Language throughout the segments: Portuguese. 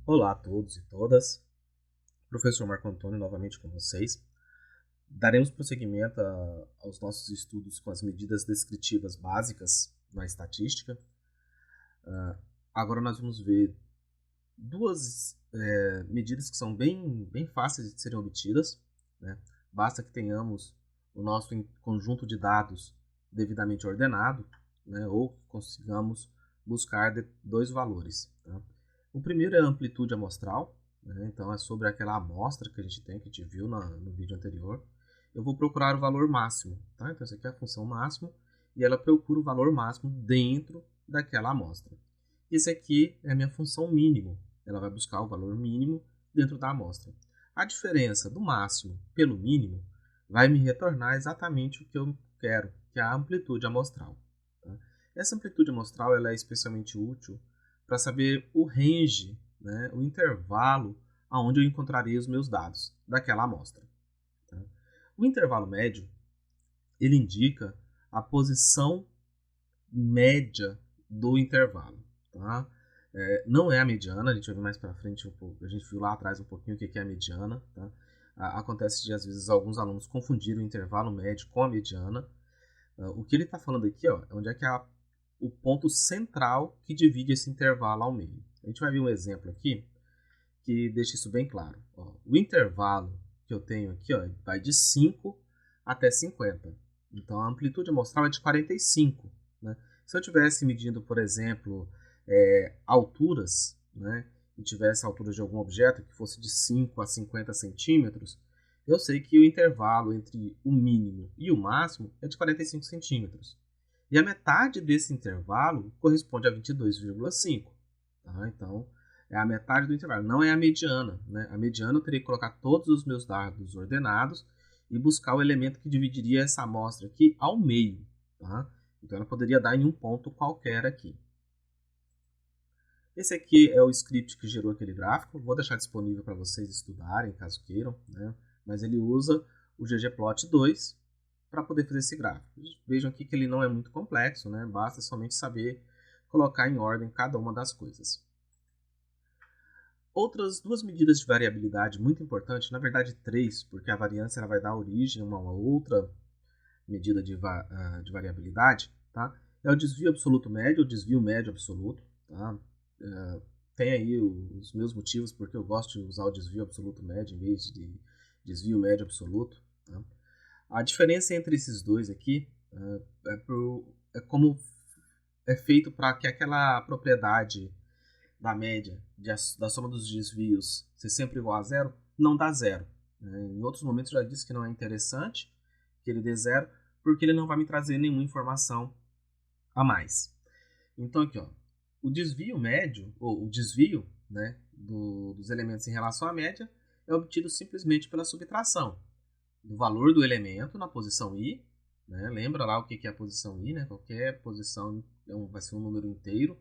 Olá a todos e todas, professor Marco Antônio novamente com vocês. Daremos prosseguimento aos nossos estudos com as medidas descritivas básicas na estatística. Agora nós vamos ver duas medidas que são bem fáceis de serem obtidas, né? Basta que tenhamos o nosso conjunto de dados devidamente ordenado, né? Ou que consigamos buscar dois valores. Tá? O primeiro é a amplitude amostral, né? Então é sobre aquela amostra que a gente tem, que a gente viu no vídeo anterior. Eu vou procurar o valor máximo. Tá? Então essa aqui é a função máximo e ela procura o valor máximo dentro daquela amostra. Esse aqui é a minha função mínimo. Ela vai buscar o valor mínimo dentro da amostra. A diferença do máximo pelo mínimo vai me retornar exatamente o que eu quero, que é a amplitude amostral. Tá? Essa amplitude amostral ela é especialmente útil para saber o range, né, o intervalo aonde eu encontrarei os meus dados daquela amostra. Tá? O intervalo médio ele indica a posição média do intervalo. Tá? Não é a mediana, a gente vai ver mais para frente um pouco, a gente viu lá atrás um pouquinho o que é a mediana. Tá? Acontece de, às vezes, alguns alunos confundirem o intervalo médio com a mediana. O que ele está falando aqui ó, é onde é que é o ponto central que divide esse intervalo ao meio. A gente vai ver um exemplo aqui que deixa isso bem claro. Ó, o intervalo que eu tenho aqui ó, vai de 5 até 50. Então a amplitude amostral é de 45. Né? Se eu estivesse medindo, por exemplo, alturas, né, e tivesse alturas de algum objeto que fosse de 5 a 50 centímetros, eu sei que o intervalo entre o mínimo e o máximo é de 45 centímetros. E a metade desse intervalo corresponde a 22,5. Tá? Então, é a metade do intervalo, não é a mediana. Né? A mediana eu teria que colocar todos os meus dados ordenados e buscar o elemento que dividiria essa amostra aqui ao meio. Tá? Então, ela poderia dar em um ponto qualquer aqui. Esse aqui é o script que gerou aquele gráfico. Vou deixar disponível para vocês estudarem, caso queiram. Né? Mas ele usa o ggplot2 para poder fazer esse gráfico. Vejam aqui que ele não é muito complexo, né? Basta somente saber colocar em ordem cada uma das coisas. Outras duas medidas de variabilidade muito importantes, na verdade três, porque a variância ela vai dar origem a uma outra medida de variabilidade, tá? É o desvio absoluto médio, o desvio médio absoluto, tá? Tem aí os meus motivos porque eu gosto de usar o desvio absoluto médio em vez de desvio médio absoluto. Tá? A diferença entre esses dois aqui é como é feito para que aquela propriedade da média, da soma dos desvios ser sempre igual a zero, não dá zero. Né? Em outros momentos eu já disse que não é interessante que ele dê zero, porque ele não vai me trazer nenhuma informação a mais. Então aqui, ó, o desvio médio, ou o desvio, né, dos elementos em relação à média, é obtido simplesmente pela subtração do valor do elemento na posição i. Né? Lembra lá o que é a posição i, né? Qualquer posição vai ser um número inteiro,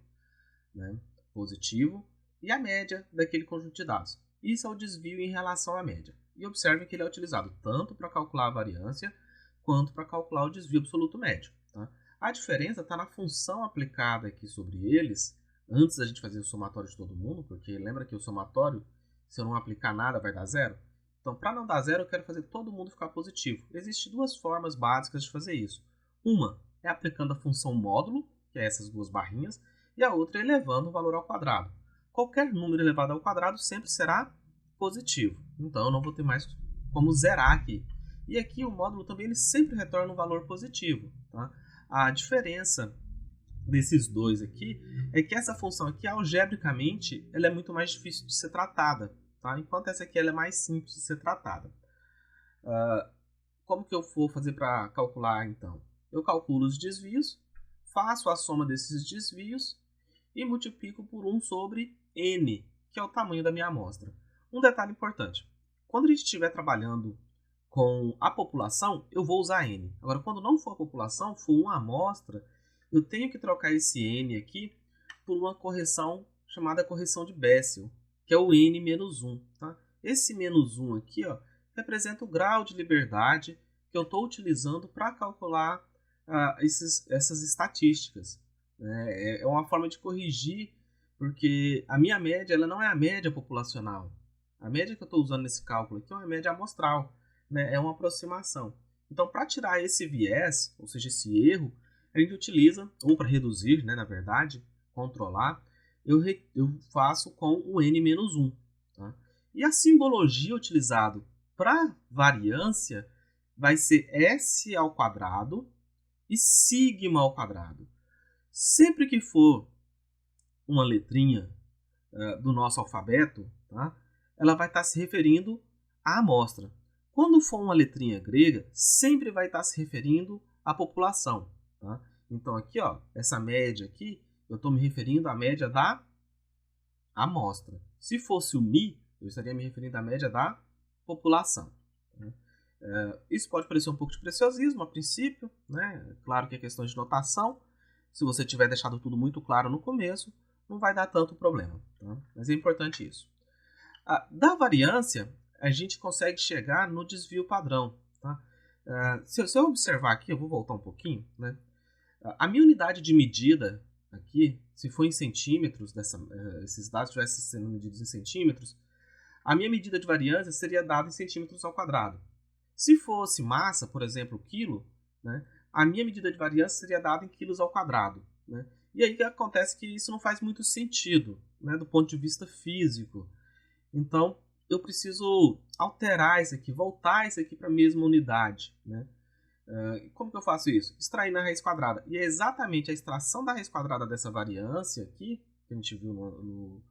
né, positivo, e a média daquele conjunto de dados. Isso é o desvio em relação à média. E observe que ele é utilizado tanto para calcular a variância quanto para calcular o desvio absoluto médio. Tá? A diferença está na função aplicada aqui sobre eles, antes da gente fazer o somatório de todo mundo, porque lembra que o somatório, se eu não aplicar nada, vai dar zero? Então, para não dar zero, eu quero fazer todo mundo ficar positivo. Existem duas formas básicas de fazer isso. Uma é aplicando a função módulo, que é essas duas barrinhas, e a outra elevando o valor ao quadrado. Qualquer número elevado ao quadrado sempre será positivo. Então eu não vou ter mais como zerar aqui. E aqui o módulo também ele sempre retorna um valor positivo. Tá? A diferença desses dois aqui é que essa função aqui, algebricamente, ela é muito mais difícil de ser tratada. Tá? Enquanto essa aqui ela é mais simples de ser tratada. Como que eu vou fazer para calcular então? Eu calculo os desvios, faço a soma desses desvios e multiplico por 1 sobre n, que é o tamanho da minha amostra. Um detalhe importante, quando a gente estiver trabalhando com a população, eu vou usar n. Agora, quando não for a população, for uma amostra, eu tenho que trocar esse n aqui por uma correção chamada correção de Bessel, que é o n menos 1. Tá? Esse menos 1 aqui ó, representa o grau de liberdade que eu estou utilizando para calcular essas estatísticas. É uma forma de corrigir, Porque a minha média ela não é a média populacional. A média que eu estou usando nesse cálculo aqui é uma média amostral, né? É uma aproximação. Então, para tirar esse viés, ou seja, esse erro, a gente utiliza, ou para reduzir, né, na verdade, controlar, eu faço com o n-1. Tá? E a simbologia utilizada para variância vai ser S ao quadrado e sigma ao quadrado. Sempre que for uma letrinha do nosso alfabeto, tá? Ela vai estar se referindo à amostra. Quando for uma letrinha grega, sempre vai estar se referindo à população. Tá? Então aqui, ó, essa média aqui, eu estou me referindo à média da amostra. Se fosse o Mi, eu estaria me referindo à média da população. Né? Isso pode parecer um pouco de preciosismo a princípio, né? Claro que é questão de notação. Se você tiver deixado tudo muito claro no começo, não vai dar tanto problema. Tá? Mas é importante isso. Da variância, a gente consegue chegar no desvio padrão. Tá? Se eu observar aqui, eu vou voltar um pouquinho. Né? A minha unidade de medida aqui, se for em centímetros, esses dados estivessem sendo medidos em centímetros, a minha medida de variância seria dada em centímetros ao quadrado. Se fosse massa, por exemplo, quilo, né, a minha medida de variância seria dada em quilos ao quadrado. Né? E aí acontece que isso não faz muito sentido, né, do ponto de vista físico. Então, eu preciso alterar isso aqui, voltar isso aqui para a mesma unidade. Né? Como que eu faço isso? Extraindo a raiz quadrada. E é exatamente a extração da raiz quadrada dessa variância aqui, que a gente viu no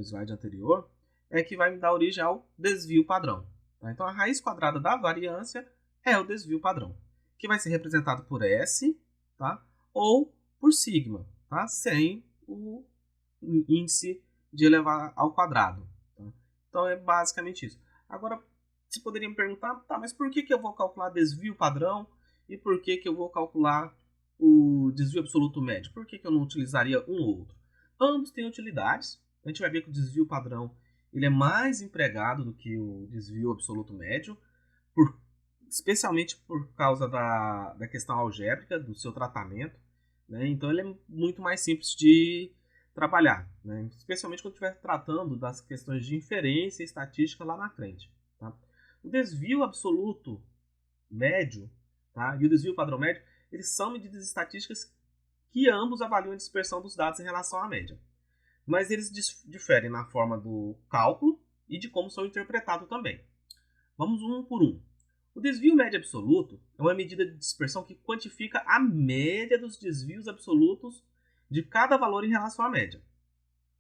slide anterior, é que vai me dar origem ao desvio padrão. Tá? Então, a raiz quadrada da variância é o desvio padrão, que vai ser representado por S, tá? Ou por sigma, tá? Sem o índice de elevado ao quadrado. Tá? Então, é basicamente isso. Agora, você poderia me perguntar, tá, mas por que eu vou calcular desvio padrão e por que eu vou calcular o desvio absoluto médio? Por que eu não utilizaria um ou outro? Ambos têm utilidades. A gente vai ver que o desvio padrão ele é mais empregado do que o desvio absoluto médio, especialmente por causa da questão algébrica, do seu tratamento. Né? Então, ele é muito mais simples de trabalhar, né? Especialmente quando estiver tratando das questões de inferência e estatística lá na frente. Tá? O desvio absoluto médio, tá? E o desvio padrão médio, eles são medidas estatísticas que ambos avaliam a dispersão dos dados em relação à média. Mas eles diferem na forma do cálculo e de como são interpretados também. Vamos um por um. O desvio médio absoluto é uma medida de dispersão que quantifica a média dos desvios absolutos de cada valor em relação à média.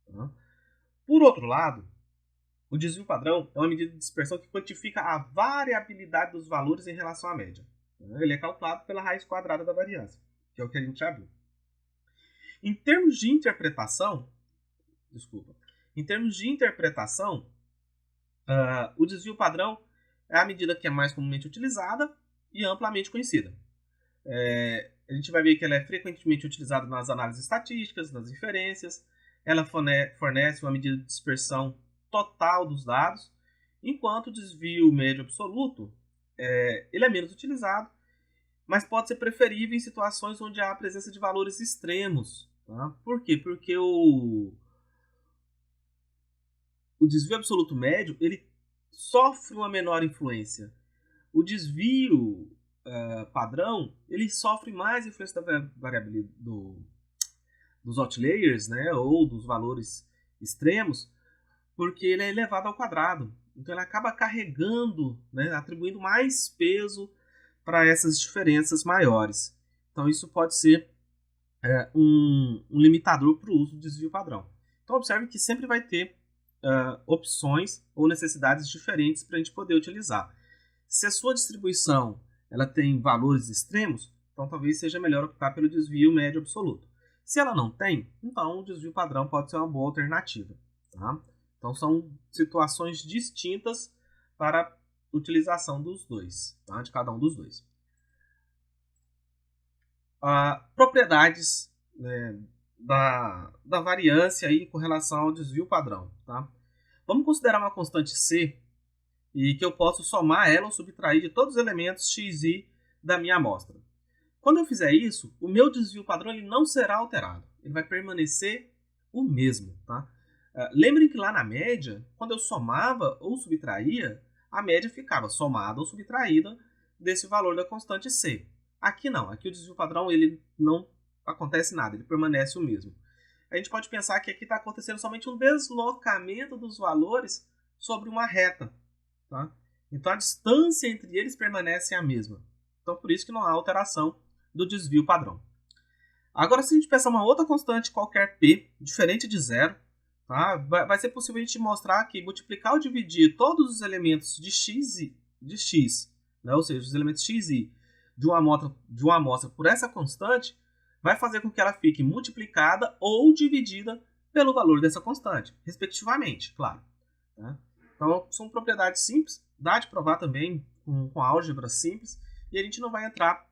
Tá? Por outro lado, o desvio padrão é uma medida de dispersão que quantifica a variabilidade dos valores em relação à média. Ele é calculado pela raiz quadrada da variância, que é o que a gente já viu. Em termos de interpretação, o desvio padrão é a medida que é mais comumente utilizada e amplamente conhecida. A gente vai ver que ela é frequentemente utilizada nas análises estatísticas, nas inferências. Ela fornece uma medida de dispersão total dos dados, enquanto o desvio médio absoluto ele é menos utilizado, mas pode ser preferível em situações onde há a presença de valores extremos. Tá? Por quê? Porque o desvio absoluto médio ele sofre uma menor influência. O desvio padrão ele sofre mais influência da variabilidade dos outliers, né, ou dos valores extremos, porque ele é elevado ao quadrado. Então ele acaba carregando, né, atribuindo mais peso para essas diferenças maiores. Então isso pode ser um limitador para o uso do desvio padrão. Então observe que sempre vai ter opções ou necessidades diferentes para a gente poder utilizar. Se a sua distribuição ela tem valores extremos, então talvez seja melhor optar pelo desvio médio absoluto. Se ela não tem, então o desvio padrão pode ser uma boa alternativa. Tá? Então são situações distintas para a utilização dos dois, tá? De cada um dos dois. Propriedades, né, da variância aí com relação ao desvio padrão. Tá? Vamos considerar uma constante C e que eu posso somar ela ou subtrair de todos os elementos x e da minha amostra. Quando eu fizer isso, o meu desvio padrão ele não será alterado. Ele vai permanecer o mesmo, tá? Lembrem que lá na média, quando eu somava ou subtraía, a média ficava somada ou subtraída desse valor da constante C. Aqui não, aqui o desvio padrão ele não acontece nada, ele permanece o mesmo. A gente pode pensar que aqui está acontecendo somente um deslocamento dos valores sobre uma reta, tá? Então a distância entre eles permanece a mesma. Então por isso que não há alteração do desvio padrão. Agora, se a gente pensar uma outra constante qualquer P, diferente de zero, tá? Vai ser possível a gente mostrar que multiplicar ou dividir todos os elementos de x, né? Ou seja, os elementos x e de uma amostra por essa constante, vai fazer com que ela fique multiplicada ou dividida pelo valor dessa constante, respectivamente, claro. Tá? Então, são propriedades simples, dá de provar também com álgebra simples, e a gente não vai entrar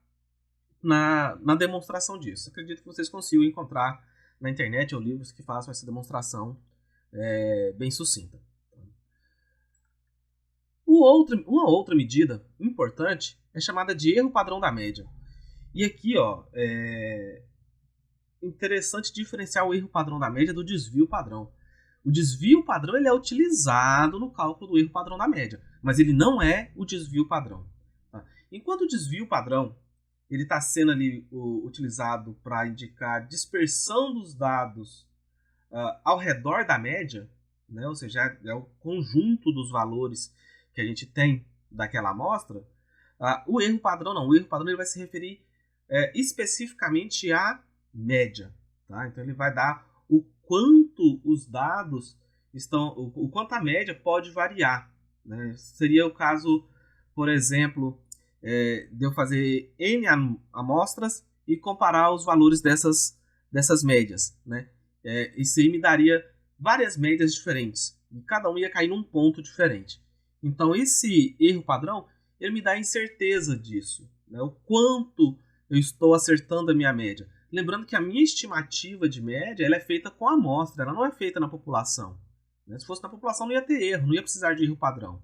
na demonstração disso. Acredito que vocês consigam encontrar na internet ou livros que façam essa demonstração bem sucinta. Uma outra medida importante é chamada de erro padrão da média. E aqui, é interessante diferenciar o erro padrão da média do desvio padrão. O desvio padrão ele é utilizado no cálculo do erro padrão da média, mas ele não é o desvio padrão. Tá? Enquanto o desvio padrão ele está sendo ali utilizado para indicar dispersão dos dados ao redor da média, né? Ou seja, é o conjunto dos valores que a gente tem daquela amostra. O erro padrão não. O erro padrão ele vai se referir especificamente à média. Tá? Então ele vai dar o quanto os dados estão, o quanto a média pode variar. Né? Seria o caso, por exemplo, de eu fazer N amostras e comparar os valores dessas médias. Né? Isso aí me daria várias médias diferentes. E cada um ia cair num ponto diferente. Então esse erro padrão ele me dá a incerteza disso. Né? O quanto eu estou acertando a minha média. Lembrando que a minha estimativa de média ela é feita com a amostra, ela não é feita na população. Né? Se fosse na população não ia ter erro, não ia precisar de erro padrão.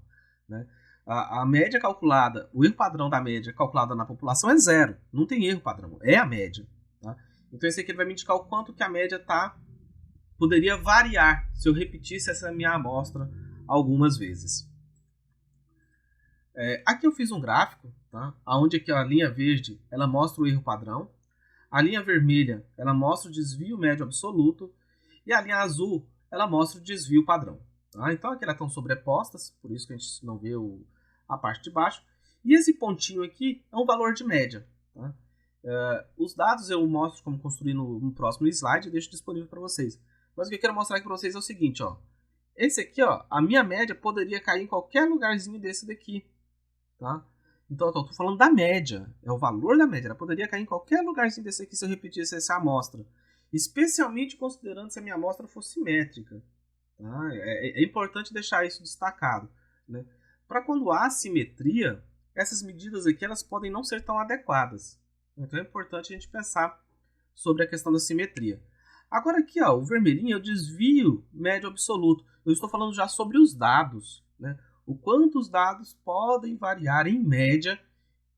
Né? A média calculada, o erro padrão da média calculada na população é zero. Não tem erro padrão, é a média. Tá? Então esse aqui vai me indicar o quanto que a média poderia variar se eu repetisse essa minha amostra algumas vezes. Aqui eu fiz um gráfico, tá? Onde aqui a linha verde ela mostra o erro padrão, a linha vermelha ela mostra o desvio médio absoluto e a linha azul ela mostra o desvio padrão. Tá? Então aqui elas estão sobrepostas, por isso que a gente não vê a parte de baixo. E esse pontinho aqui é um valor de média. Tá? Os dados eu mostro como construir no próximo slide e deixo disponível para vocês. Mas o que eu quero mostrar aqui para vocês é o seguinte, esse aqui, a minha média poderia cair em qualquer lugarzinho desse daqui. Tá? Então, eu estou falando da média, é o valor da média. Ela poderia cair em qualquer lugarzinho desse aqui se eu repetisse essa amostra. Especialmente considerando se a minha amostra fosse simétrica. Tá? É importante deixar isso destacado. Né? Para quando há simetria, essas medidas aqui elas podem não ser tão adequadas. Então é importante a gente pensar sobre a questão da simetria. Agora aqui, o vermelhinho é o desvio médio absoluto. Eu estou falando já sobre os dados. Né? O quanto os dados podem variar em média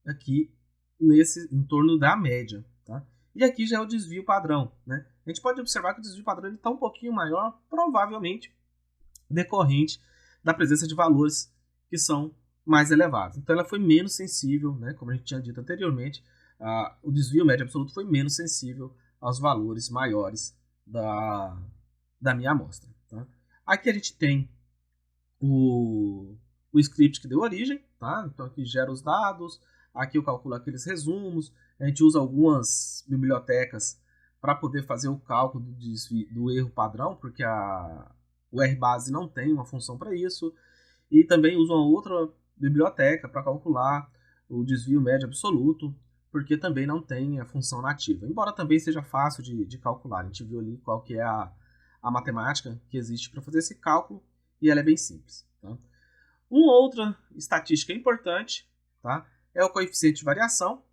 aqui em torno da média. Tá? E aqui já é o desvio padrão. Né? A gente pode observar que o desvio padrão está um pouquinho maior, provavelmente decorrente da presença de valores que são mais elevados. Então ela foi menos sensível, né? Como a gente tinha dito anteriormente, o desvio médio absoluto foi menos sensível aos valores maiores da minha amostra. Tá? Aqui a gente tem o script que deu origem, tá? Então aqui gera os dados, aqui eu calculo aqueles resumos, a gente usa algumas bibliotecas para poder fazer o cálculo do erro padrão, porque o RBase não tem uma função para isso, e também usa uma outra biblioteca para calcular o desvio médio absoluto, porque também não tem a função nativa, embora também seja fácil de calcular. A gente viu ali qual que é a matemática que existe para fazer esse cálculo, e ela é bem simples. Tá? Uma outra estatística importante, tá, é o coeficiente de variação.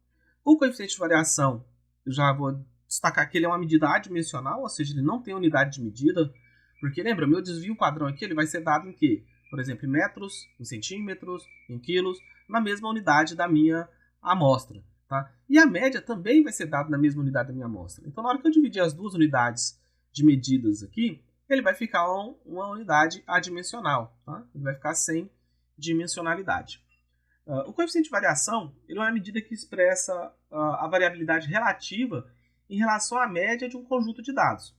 O coeficiente de variação, eu já vou destacar que ele é uma medida adimensional, ou seja, ele não tem unidade de medida, porque lembra, meu desvio padrão aqui ele vai ser dado em quê? Por exemplo, em metros, em centímetros, em quilos, na mesma unidade da minha amostra. Tá? E a média também vai ser dada na mesma unidade da minha amostra. Então, na hora que eu dividir as duas unidades de medidas aqui, ele vai ficar uma unidade adimensional, tá? Ele vai ficar sem dimensionalidade. O coeficiente de variação ele é uma medida que expressa a variabilidade relativa em relação à média de um conjunto de dados.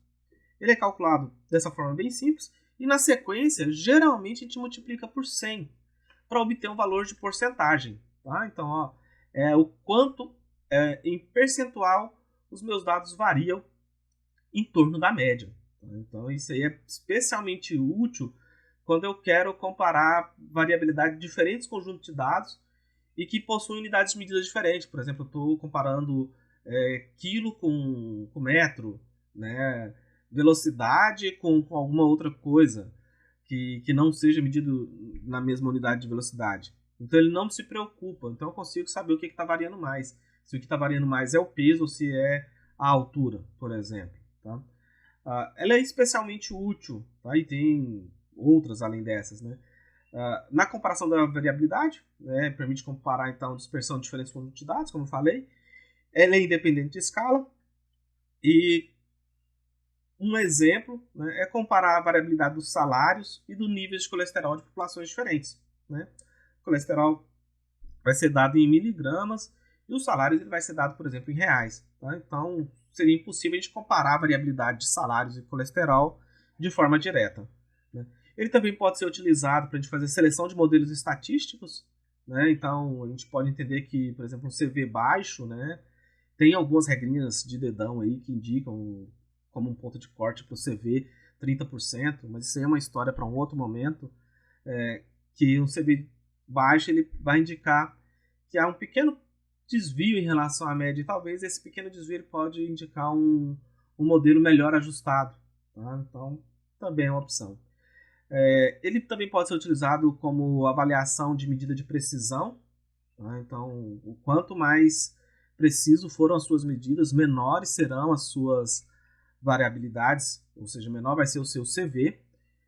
Ele é calculado dessa forma bem simples e, na sequência, geralmente a gente multiplica por 100 para obter um valor de porcentagem. Tá? Então, o quanto em percentual os meus dados variam em torno da média. Tá? Então, isso aí é especialmente útil quando eu quero comparar variabilidade de diferentes conjuntos de dados e que possuem unidades de medidas diferentes. Por exemplo, eu estou comparando quilo com metro, né? Velocidade com alguma outra coisa que não seja medido na mesma unidade de velocidade. Então ele não se preocupa. Então eu consigo saber o que está variando mais. Se o que está variando mais é o peso ou se é a altura, por exemplo. Tá? Ela é especialmente útil, tá? E tem outras além dessas, né? Na comparação da variabilidade, né, permite comparar então a dispersão de diferentes conjuntos de dados, como eu falei. Ela é independente de escala e um exemplo, né, é comparar a variabilidade dos salários e do nível de colesterol de populações diferentes. Né? O colesterol vai ser dado em miligramas e os salários ele vai ser dado, por exemplo, em reais. Tá? Então, seria impossível a gente comparar a variabilidade de salários e colesterol de forma direta. Né? Ele também pode ser utilizado para a gente fazer seleção de modelos estatísticos. Né? Então, a gente pode entender que, por exemplo, um CV baixo, né, tem algumas regrinhas de dedão aí que indicam como um ponto de corte para o CV 30%, mas isso aí é uma história para um outro momento, que um CV baixo ele vai indicar que há um pequeno desvio em relação à média, e talvez esse pequeno desvio pode indicar um modelo melhor ajustado. Tá? Então, também é uma opção. Ele também pode ser utilizado como avaliação de medida de precisão. Tá? Então, o quanto mais preciso foram as suas medidas, menores serão as suas variabilidades, ou seja, menor vai ser o seu CV,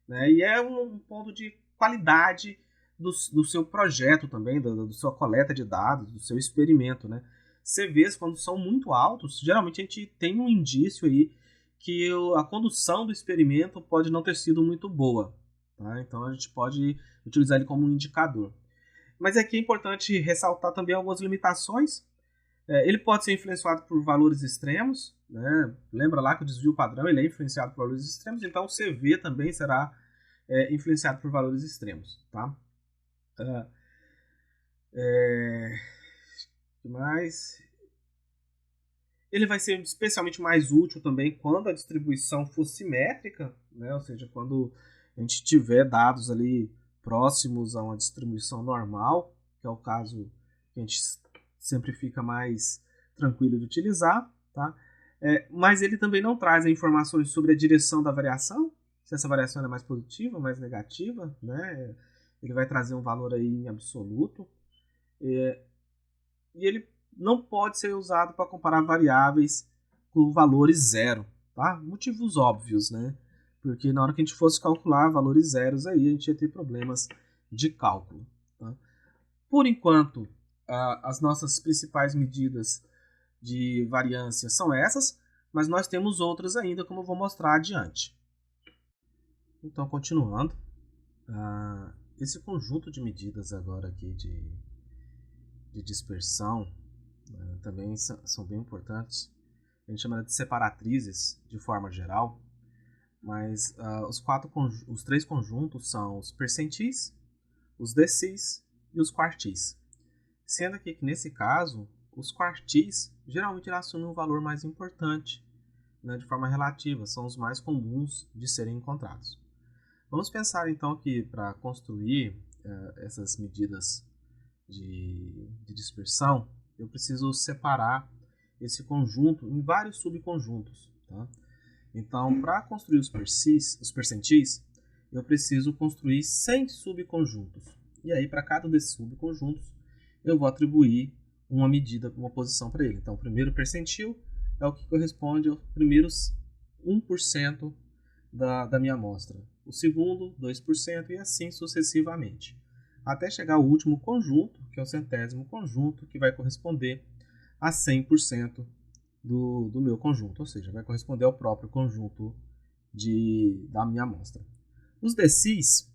né? E é um ponto de qualidade do seu projeto também, da sua coleta de dados, do seu experimento, né? CVs, quando são muito altos, geralmente a gente tem um indício aí que a condução do experimento pode não ter sido muito boa, tá? Então a gente pode utilizar ele como um indicador. Mas aqui é importante ressaltar também algumas limitações. Ele pode ser influenciado por valores extremos, né? Lembra lá que o desvio padrão ele é influenciado por valores extremos, então o CV também será influenciado por valores extremos. Tá? Que mais? Ele vai ser especialmente mais útil também quando a distribuição for simétrica, né? Ou seja, quando a gente tiver dados ali próximos a uma distribuição normal, que é o caso que a gente sempre fica mais tranquilo de utilizar, tá? Mas ele também não traz informações sobre a direção da variação, se essa variação é mais positiva, mais negativa, né? Ele vai trazer um valor aí em absoluto. E ele não pode ser usado para comparar variáveis com valores zero, tá? Motivos óbvios, né? Porque na hora que a gente fosse calcular valores zeros aí, a gente ia ter problemas de cálculo. Tá? Por enquanto, as nossas principais medidas de variância são essas, mas nós temos outras ainda, como eu vou mostrar adiante. Então, continuando, esse conjunto de medidas agora aqui de dispersão também são bem importantes. A gente chama de separatrizes de forma geral, mas os três conjuntos são os percentis, os decis e os quartis. Sendo aqui que nesse caso, os quartis geralmente assumem um valor mais importante, né, de forma relativa, são os mais comuns de serem encontrados. Vamos pensar então que para construir essas medidas de dispersão, eu preciso separar esse conjunto em vários subconjuntos. Tá? Então, para construir os percentis, eu preciso construir 100 subconjuntos. E aí, para cada desses subconjuntos, eu vou atribuir uma medida, uma posição para ele. Então, o primeiro percentil é o que corresponde aos primeiros 1% da minha amostra. O segundo, 2% e assim sucessivamente. Até chegar ao último conjunto, que é o centésimo conjunto, que vai corresponder a 100% do meu conjunto, ou seja, vai corresponder ao próprio conjunto da minha amostra. Os decis,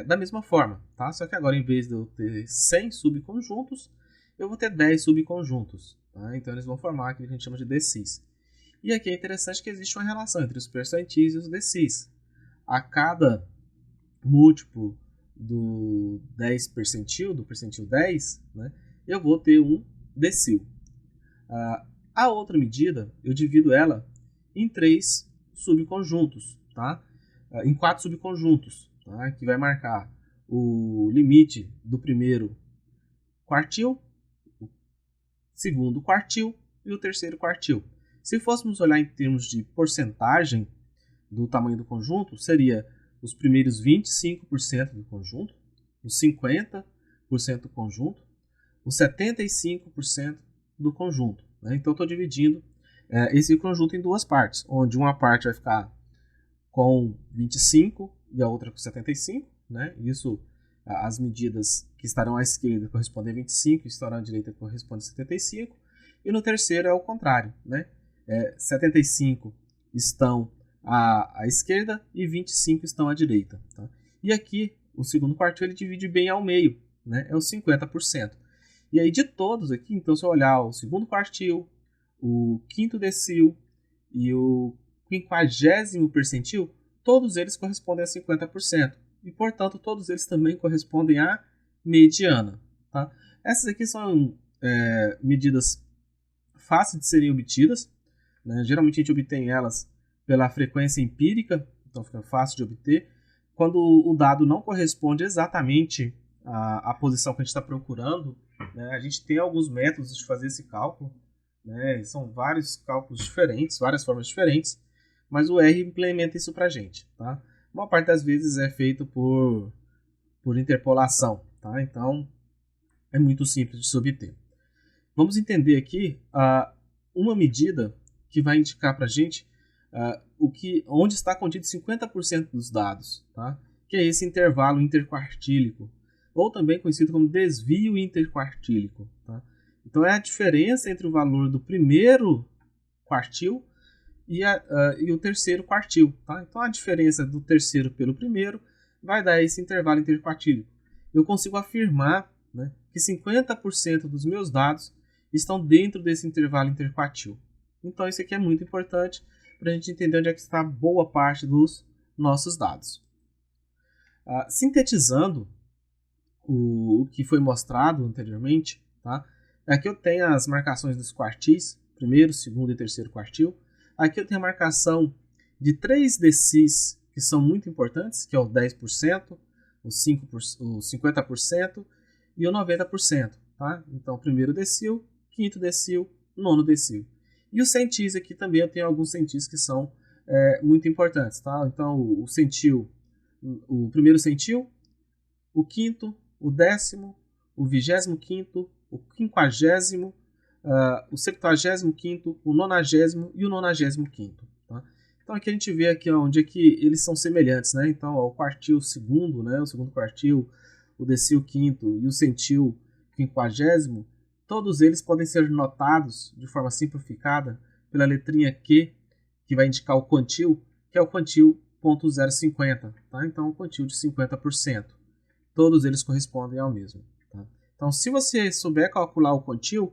da mesma forma, tá? Só que agora, em vez de eu ter 100 subconjuntos, eu vou ter 10 subconjuntos. Tá? Então, eles vão formar aquilo que a gente chama de decis. E aqui é interessante que existe uma relação entre os percentis e os decis. A cada múltiplo do 10 percentil, do percentil 10, né, eu vou ter um decil. A outra medida, eu divido ela em 3 subconjuntos, tá? Em 4 subconjuntos, tá? Que vai marcar o limite do primeiro quartil, o segundo quartil e o terceiro quartil. Se fôssemos olhar em termos de porcentagem do tamanho do conjunto, seria os primeiros 25% do conjunto, os 50% do conjunto, os 75% do conjunto. Né? Então, estou dividindo esse conjunto em duas partes, onde uma parte vai ficar com 25 e a outra com 75. Né? Isso, as medidas que estarão à esquerda correspondem a 25 e que estarão à direita correspondem a 75. E no terceiro é o contrário. Né? 75 estão à esquerda e 25 estão à direita. Tá? E aqui, o segundo quartil ele divide bem ao meio, né? É os 50%. E aí, de todos aqui, então, se eu olhar o segundo quartil, o quinto decil e o 50º percentil, todos eles correspondem a 50%. E, portanto, todos eles também correspondem à mediana. Tá? Essas aqui são medidas fáceis de serem obtidas. Né? Geralmente a gente obtém elas pela frequência empírica, então fica fácil de obter. Quando o dado não corresponde exatamente à posição que a gente está procurando, né? A gente tem alguns métodos de fazer esse cálculo. Né? São vários cálculos diferentes, várias formas diferentes, mas o R implementa isso para a gente. Tá? A maior parte das vezes é feito por interpolação. Tá? Então, é muito simples de se obter. Vamos entender aqui uma medida que vai indicar para a gente onde está contido 50% dos dados, tá? Que é esse intervalo interquartílico, ou também conhecido como desvio interquartílico. Tá? Então, é a diferença entre o valor do primeiro quartil e o terceiro quartil. Tá? Então, a diferença do terceiro pelo primeiro vai dar esse intervalo interquartílico. Eu consigo afirmar, né, que 50% dos meus dados estão dentro desse intervalo interquartil. Então, isso aqui é muito importante para a gente entender onde é que está boa parte dos nossos dados. Sintetizando o que foi mostrado anteriormente, tá? Aqui eu tenho as marcações dos quartis, primeiro, segundo e terceiro quartil. Aqui eu tenho a marcação de 3 decis que são muito importantes, que é o 10%, o 50% e o 90%. Tá? Então, primeiro decil, quinto decil, nono decil. E os centis aqui também eu tenho alguns centis que são muito importantes. Tá? Então, o centil, o primeiro centil, o quinto, o 10º, o 25º, o 50º, o 75º, o 90º e o 95º. Tá? Então aqui a gente vê aqui onde é que eles são semelhantes. Né? Então o quartil segundo, né? O segundo quartil, o decil quinto e o centil 50º, todos eles podem ser notados de forma simplificada pela letrinha Q, que vai indicar o quantil, que é o quantil .050. Tá? Então o quantil de 50%. Todos eles correspondem ao mesmo. Tá? Então, se você souber calcular o quantil,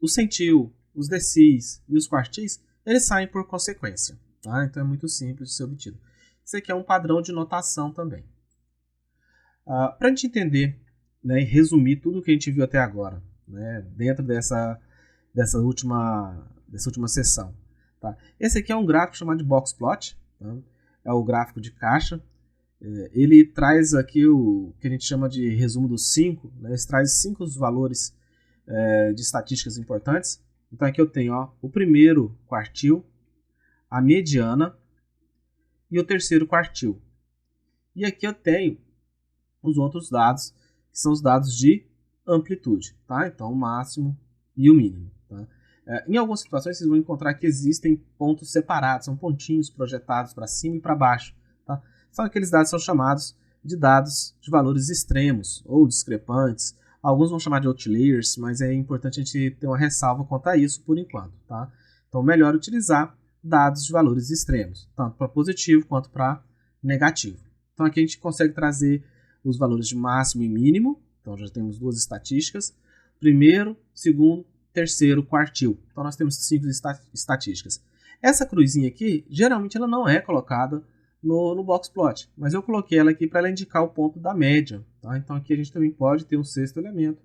o centil, os decis e os quartis, eles saem por consequência. Tá? Então, é muito simples de ser obtido. Isso aqui é um padrão de notação também. Para a gente entender, né, e resumir tudo o que a gente viu até agora, né, dentro dessa última sessão. Tá? Esse aqui é um gráfico chamado de box plot. Tá? É o gráfico de caixa. Ele traz aqui o que a gente chama de resumo dos 5, né? Ele traz 5 valores de estatísticas importantes. Então aqui eu tenho o primeiro quartil, a mediana e o terceiro quartil. E aqui eu tenho os outros dados, que são os dados de amplitude. Tá? Então o máximo e o mínimo. Tá? Em algumas situações vocês vão encontrar que existem pontos separados, são pontinhos projetados para cima e para baixo. Tá? São aqueles dados que são chamados de dados de valores extremos ou discrepantes. Alguns vão chamar de outliers, mas é importante a gente ter uma ressalva quanto a isso por enquanto. Tá? Então, melhor utilizar dados de valores extremos, tanto para positivo quanto para negativo. Então aqui a gente consegue trazer os valores de máximo e mínimo, então já temos duas estatísticas, primeiro, segundo, terceiro quartil. Então nós temos 5 estatísticas. Essa cruzinha aqui, geralmente ela não é colocada no boxplot, mas eu coloquei ela aqui para ela indicar o ponto da média. Tá? Então aqui a gente também pode ter um sexto elemento,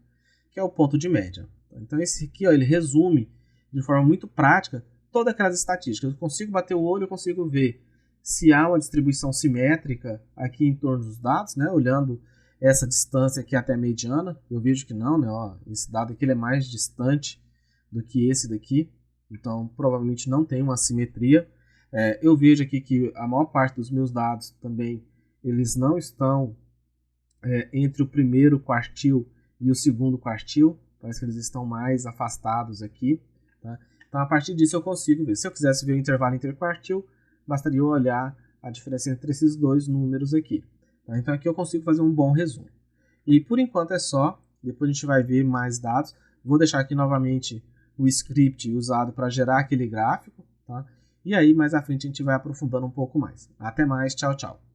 que é o ponto de média. Então esse aqui ó, ele resume de forma muito prática todas aquelas estatísticas. Eu consigo bater o olho, eu consigo ver se há uma distribuição simétrica aqui em torno dos dados, né? Olhando essa distância aqui até a mediana, eu vejo que não, né? Ó, esse dado aqui ele é mais distante do que esse daqui, então provavelmente não tem uma simetria. Eu vejo aqui que a maior parte dos meus dados também eles não estão entre o primeiro quartil e o segundo quartil, parece que eles estão mais afastados aqui. Tá? Então a partir disso eu consigo ver. Se eu quisesse ver o intervalo interquartil, bastaria eu olhar a diferença entre esses dois números aqui. Tá? Então aqui eu consigo fazer um bom resumo. E por enquanto é só, depois a gente vai ver mais dados. Vou deixar aqui novamente o script usado para gerar aquele gráfico. Tá? E aí mais à frente a gente vai aprofundando um pouco mais. Até mais, tchau, tchau.